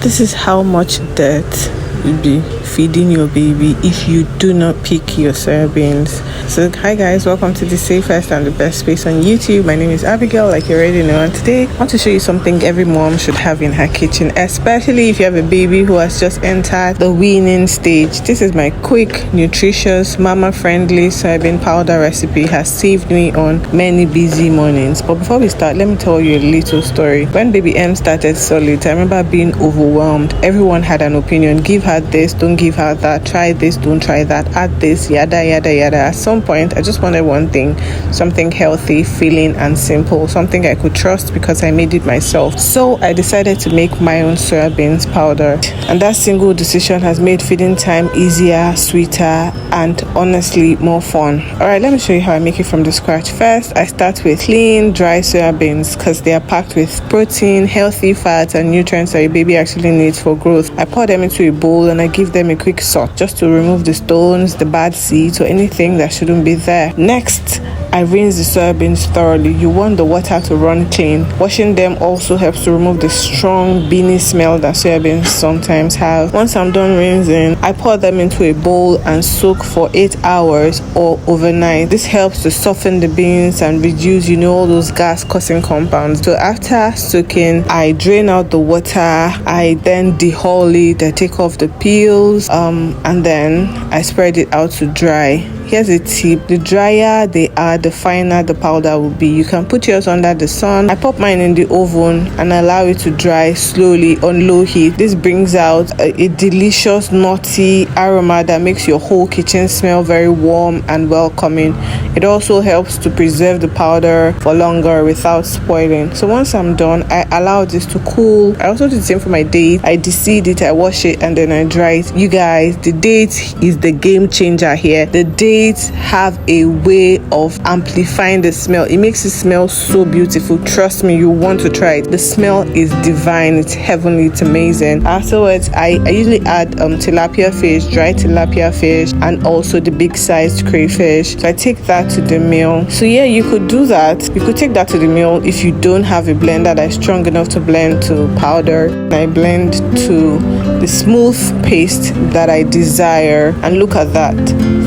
This is how much dirt you'd be feeding your baby if you do not pick your soybeans. So hi guys, welcome to the safest and the best space on YouTube. My name is Abigail, like you already know, and today I want to show you something every mom should have in her kitchen, especially if you have a baby who has just entered the weaning stage. This is my quick, nutritious, mama friendly soybean powder recipe. Has saved me on many busy mornings. But before we start, let me tell you a little story. When baby M started solid, I remember being overwhelmed. Everyone had an opinion. Give her this, don't give her that, try this, don't try that, add this, yada yada yada. At some point I just wanted one thing, something healthy, filling and simple, something I could trust because I made it myself. So I decided to make my own soybeans powder, and that single decision has made feeding time easier, sweeter, and honestly more fun. Alright, let me show you how I make it from the scratch. First, I start with clean, dry soybeans because they are packed with protein, healthy fats, and nutrients that your baby actually needs for growth. I pour them into a bowl and I give them a quick salt just to remove the stones, the bad seeds, or anything that shouldn't be there. Next, I rinse the soybeans thoroughly. You want the water to run clean. Washing them also helps to remove the strong beany smell that soybeans sometimes have. Once I'm done rinsing, I pour them into a bowl and soak for 8 hours or overnight. This helps to soften the beans and reduce, all those gas-causing compounds. So after soaking, I drain out the water. I then dehull it. I take off the peels, and then I spread it out to dry. Here's a tip: the drier they are, the finer the powder will be. You can put yours under the sun. I pop mine in the oven and allow it to dry slowly on low heat. This brings out a delicious nutty aroma that makes your whole kitchen smell very warm and welcoming. It also helps to preserve the powder for longer without spoiling. So once I'm done, I allow this to cool. I also do the same for my date. I deseed it, I wash it, and then I dry it. You guys, the date is the game changer here. The dates have a way of amplifying the smell. It makes it smell so beautiful. Trust me, you want to try it. The smell is divine. It's heavenly. It's amazing. Afterwards, I usually add tilapia fish, dry tilapia fish, and also the big sized crayfish. So I take that to the meal. So yeah, you could do that. You could take that to the meal if you don't have a blender that is strong enough to blend to powder. I blend to the smooth paste that I desire, and look at that.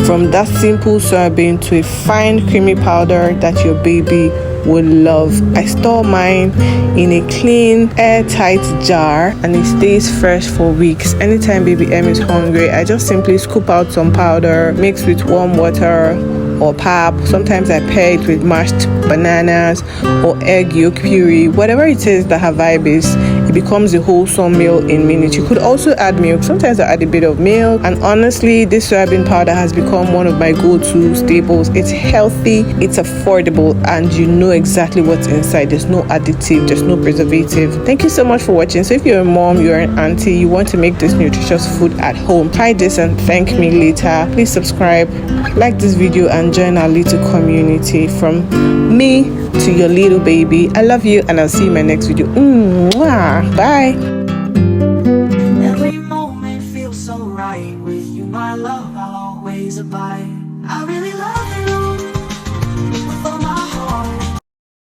From that simple soybean to a fine creamy powder that your baby will love. I store mine in a clean, airtight jar, and it stays fresh for weeks. Anytime baby M is hungry, I just simply scoop out some powder, mix with warm water or pap. Sometimes I pair it with mashed bananas or egg yolk puree. Whatever it is that her vibe is, it becomes a wholesome meal in minutes. You could also add milk. Sometimes I add a bit of milk, and honestly, this soybean powder has become one of my go-to staples. It's healthy, it's affordable, and you know exactly what's inside. There's no additive, there's no preservative. Thank you so much for watching. So if you're a mom, you're an auntie, you want to make this nutritious food at home, try this and thank me later. Please subscribe, like this video, and join our little community. From me to your little baby, I love you, and I'll see you in my next video. Bye. Every moment feels so right with you, my love. I'll always abide. I really